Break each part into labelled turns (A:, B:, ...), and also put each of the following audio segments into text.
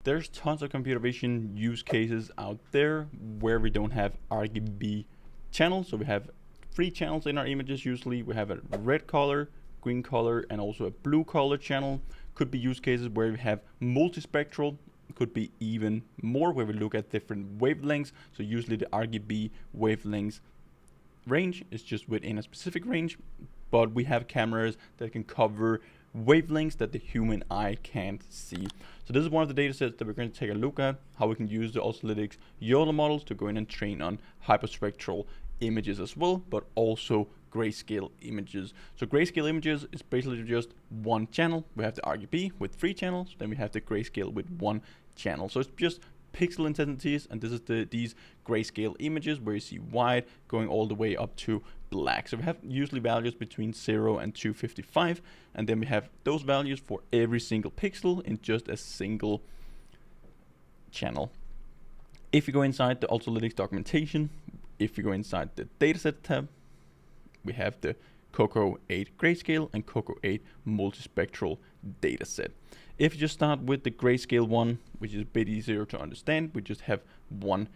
A: there's tons of computer vision use cases out there where we don't have RGB channels. So we have 3 channels in our images. Usually we have a red color, green color, and also a blue color channel. Could be use cases where we have multispectral, could be even more, where we look at different wavelengths. So usually the RGB wavelengths range is just within a specific range, but we have cameras that can cover wavelengths that the human eye can't see. So this is one of the data sets that we're going to take a look at, how we can use the Ultralytics YOLO models to go in and train on hyperspectral images as well, but also grayscale images. So grayscale images is basically just one channel. We have the RGB with 3 channels, then we have the grayscale with 1 channel. So it's just pixel intensities, and this is these grayscale images where you see white going all the way up to black. So we have usually values between 0 and 255, and then we have those values for every single pixel in just a single channel. If you go inside the Ultralytics documentation, if you go inside the dataset tab, we have the COCO8-Grayscale and COCO8-Multispectral dataset. If you just start with the grayscale one, which is a bit easier to understand, we just have 1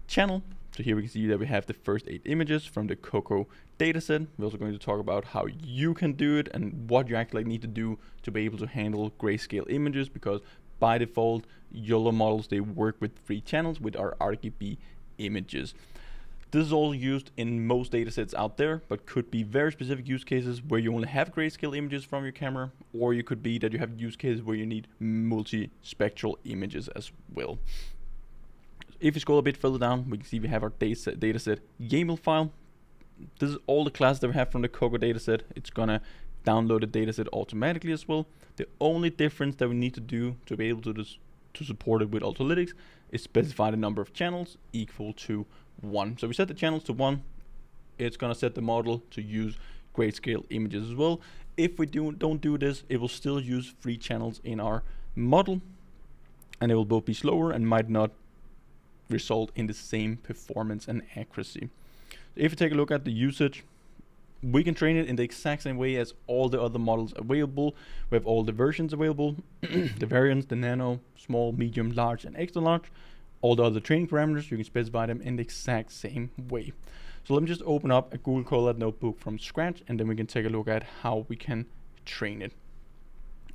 A: channel. So here we can see that we have the first 8 images from the COCO dataset. We're also going to talk about how you can do it and what you actually need to do to be able to handle grayscale images, because by default, YOLO models, they work with 3 channels with our RGB images. This is all used in most datasets out there, but could be very specific use cases where you only have grayscale images from your camera, or you could be that you have use cases where you need multispectral images as well. If you scroll a bit further down, we can see we have our dataset YAML file. This is all the classes that we have from the COCO dataset. It's gonna download the dataset automatically as well. The only difference that we need to do to be able to support it with Ultralytics is specify the number of channels equal to 1. So we set the channels to 1. It's gonna set the model to use grayscale images as well. If we don't do this, it will still use 3 channels in our model, and it will both be slower and might not result in the same performance and accuracy. If you take a look at the usage, we can train it in the exact same way as all the other models available. We have all the versions available, the variants, the nano, small, medium, large, and extra large. All the other training parameters, you can specify them in the exact same way. So let me just open up a Google Colab notebook from scratch, and then we can take a look at how we can train it.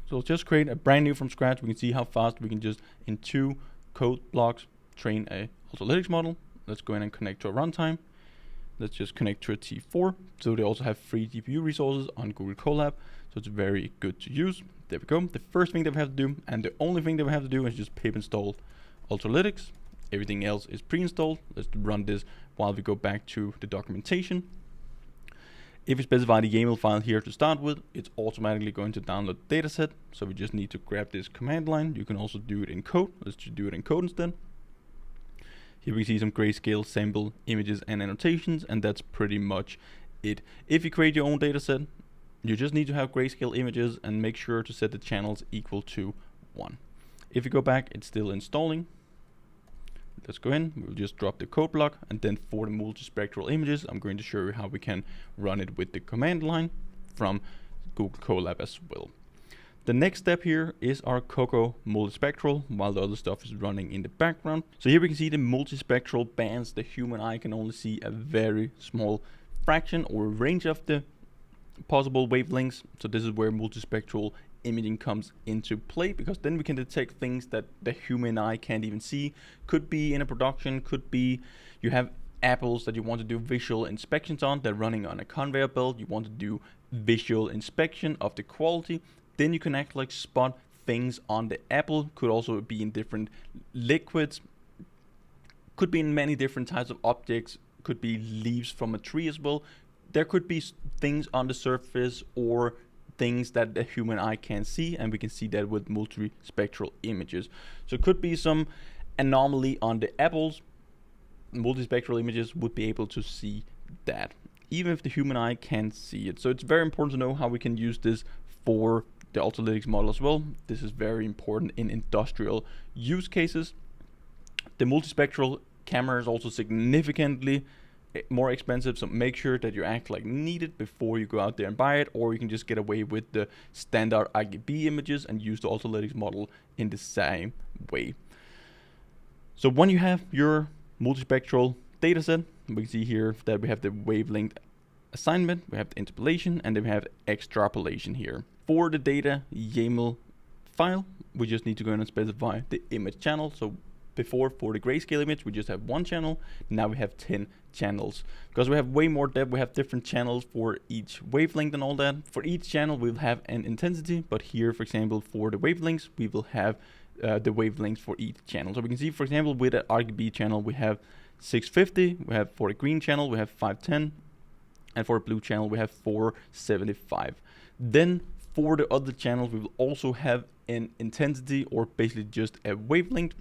A: So let's just create a brand new from scratch. We can see how fast we can just, in 2 code blocks, train a Ultralytics model. Let's go in and connect to a runtime. Let's just connect to a T4. So they also have free GPU resources on Google Colab, so it's very good to use. There we go. The first thing that we have to do, and the only thing that we have to do, is just pip install Ultralytics. Everything else is pre-installed. Let's run this while we go back to the documentation. If you specify the YAML file here to start with, it's automatically going to download the dataset. So we just need to grab this command line. You can also do it in code. Let's just do it in code instead. Here we see some grayscale sample images and annotations, and that's pretty much it. If you create your own dataset, you just need to have grayscale images and make sure to set the channels equal to 1. If you go back, it's still installing. Let's go in, we'll just drop the code block, and then for the multispectral images, I'm going to show you how we can run it with the command line from Google Colab as well. The next step here is our COCO multispectral, while the other stuff is running in the background. So here we can see the multispectral bands. The human eye can only see a very small fraction or range of the possible wavelengths. So this is where multispectral imaging comes into play, because then we can detect things that the human eye can't even see. Could be in a production, could be you have apples that you want to do visual inspections on. They're running on a conveyor belt. You want to do visual inspection of the quality. Then you can actually spot things on the apple. Could also be in different liquids. Could be in many different types of objects. Could be leaves from a tree as well. There could be things on the surface or things that the human eye can't see, and we can see that with multispectral images. So it could be some anomaly on the apples. Multispectral images would be able to see that, even if the human eye can't see it. So it's very important to know how we can use this for the Ultralytics model as well. This is very important in industrial use cases. The multispectral camera is also significantly more expensive, so make sure that you act like needed before you go out there and buy it, or you can just get away with the standard RGB images and use the Ultralytics model in the same way. So when you have your multispectral dataset, we can see here that we have the wavelength assignment, we have the interpolation, and then we have extrapolation here. For the data YAML file, we just need to go in and specify the image channel. So before, for the grayscale image, we just have one channel. Now we have 10 channels. Because we have way more depth, we have different channels for each wavelength and all that. For each channel, we'll have an intensity, but here, for example, for the wavelengths, we will have the wavelengths for each channel. So we can see, for example, with an RGB channel, we have 650, we have for the green channel, we have 510, and for the blue channel, we have 475. Then for the other channels, we will also have an intensity, or basically just a wavelength.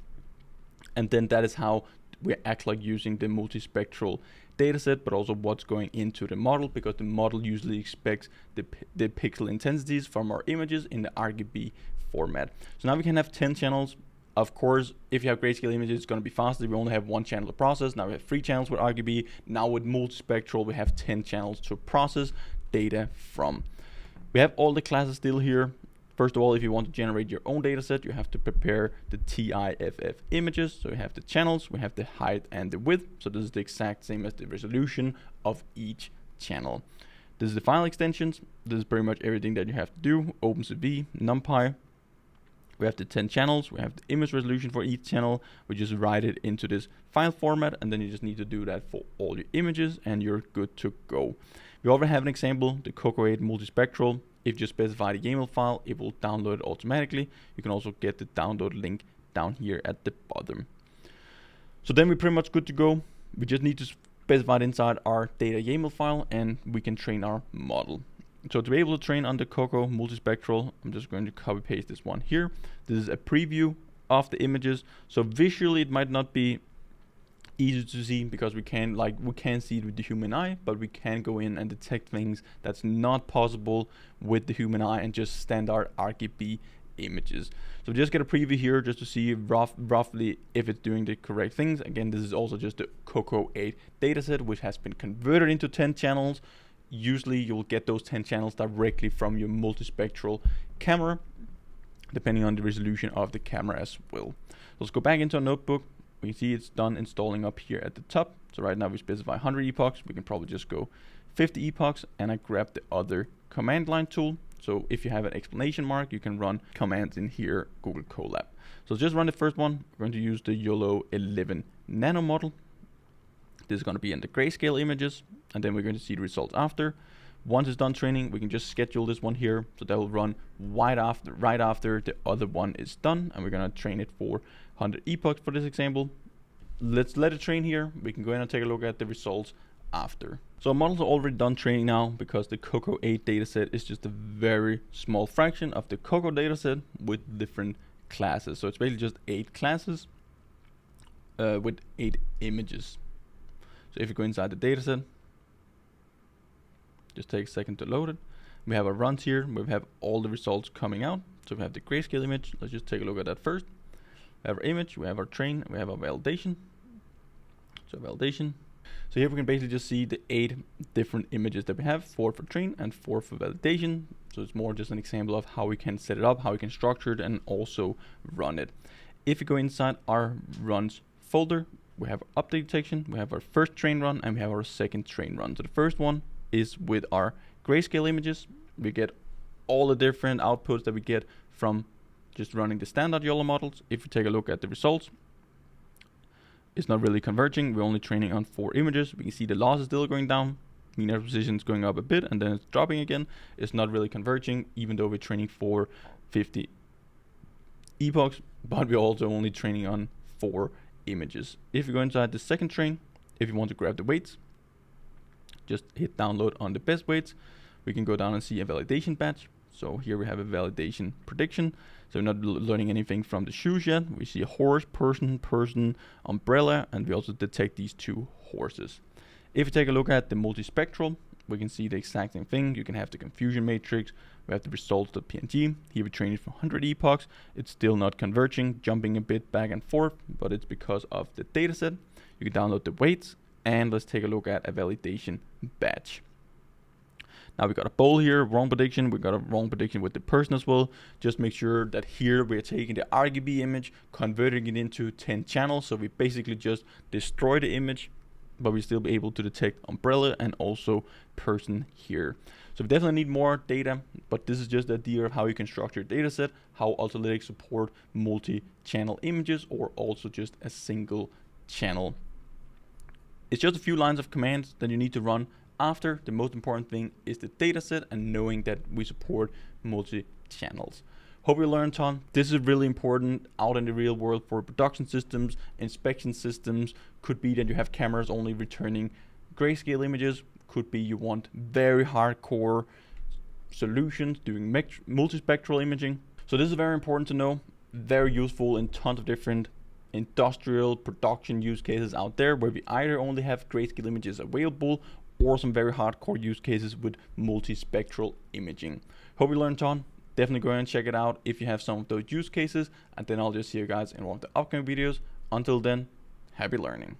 A: And then that is how we act like using the multispectral dataset, but also what's going into the model, because the model usually expects the pixel intensities from our images in the RGB format. So now we can have 10 channels. Of course, if you have grayscale images, it's going to be faster. We only have one channel to process. Now we have 3 channels with RGB. Now with multispectral, we have 10 channels to process data from. We have all the classes still here. First of all, if you want to generate your own dataset, you have to prepare the TIFF images. So we have the channels, we have the height and the width. So this is the exact same as the resolution of each channel. This is the file extensions. This is pretty much everything that you have to do. OpenCV, NumPy. We have the 10 channels. We have the image resolution for each channel. We just write it into this file format, and then you just need to do that for all your images, and you're good to go. We already have an example, the COCO8-Multispectral. If you specify the YAML file, it will download it automatically. You can also get the download link down here at the bottom. So then we're pretty much good to go. We just need to specify it inside our data YAML file, and we can train our model. So to be able to train on the COCO multispectral, I'm just going to copy paste this one here. This is a preview of the images. So visually it might not be easy to see, because we can see it with the human eye, but we can go in and detect things that's not possible with the human eye and just standard RGB images. So just get a preview here just to see roughly if it's doing the correct things. Again, this is also just the COCO8 dataset, which has been converted into 10 channels. Usually you'll get those 10 channels directly from your multispectral camera, depending on the resolution of the camera as well. Let's go back into our notebook. We see it's done installing up here at the top. So right now we specify 100 epochs. We can probably just go 50 epochs, and I grab the other command line tool. So if you have an exclamation mark, you can run commands in here, Google Colab. So just run the first one. We're going to use the YOLO11 nano model. This is going to be in the grayscale images, and then we're going to see the results after. Once it's done training, we can just schedule this one here, so that will run right after the other one is done, and we're going to train it for 100 epochs for this example. Let's let it train here. We can go in and take a look at the results after. So our models are already done training now, because the COCO8 dataset is just a very small fraction of the COCO dataset with different classes. So it's basically just 8 classes with 8 images. So if you go inside the dataset, just take a second to load it. We have our runs here. We have all the results coming out. So we have the grayscale image. Let's just take a look at that first. We have our image, we have our train, we have our validation. So validation. So here we can basically just see the 8 different images that we have, 4 for train and 4 for validation. So it's more just an example of how we can set it up, how we can structure it, and also run it. If you go inside our runs folder, we have update detection, we have our first train run, and we have our second train run. So the first one is with our grayscale images. We get all the different outputs that we get from just running the standard YOLO models. If you take a look at the results, it's not really converging. We're only training on 4 images. We can see the loss is still going down. Mean error position is going up a bit, and then it's dropping again. It's not really converging, even though we're training for 50 epochs, but we're also only training on 4 images. If you go inside the second train, if you want to grab the weights, just hit download on the best weights. We can go down and see a validation batch. So here we have a validation prediction. So we're not learning anything from the shoes yet. We see a horse, person, umbrella, and we also detect these 2 horses. If you take a look at the multispectral, we can see the exact same thing. You can have the confusion matrix. We have the results.png. Here we train it for 100 epochs. It's still not converging, jumping a bit back and forth, but it's because of the dataset. You can download the weights, and let's take a look at a validation batch. Now we got a bold here, wrong prediction. We got a wrong prediction with the person as well. Just make sure that here we're taking the RGB image, converting it into 10 channels. So we basically just destroy the image, but we still be able to detect umbrella and also person here. So we definitely need more data, but this is just the idea of how you can structure a data set, how Ultralytics support multi-channel images or also just a single channel. It's just a few lines of commands that you need to run after. The most important thing is the data set and knowing that we support multi-channels. Hope you learned a ton. This is really important out in the real world for production systems, inspection systems. Could be that you have cameras only returning grayscale images. Could be you want very hardcore solutions doing multispectral imaging. So this is very important to know. Very useful in tons of different industrial production use cases out there where we either only have grayscale images available or some very hardcore use cases with multispectral imaging. Hope you learned a ton. Definitely go ahead and check it out if you have some of those use cases, and then I'll just see you guys in one of the upcoming videos. Until then, happy learning.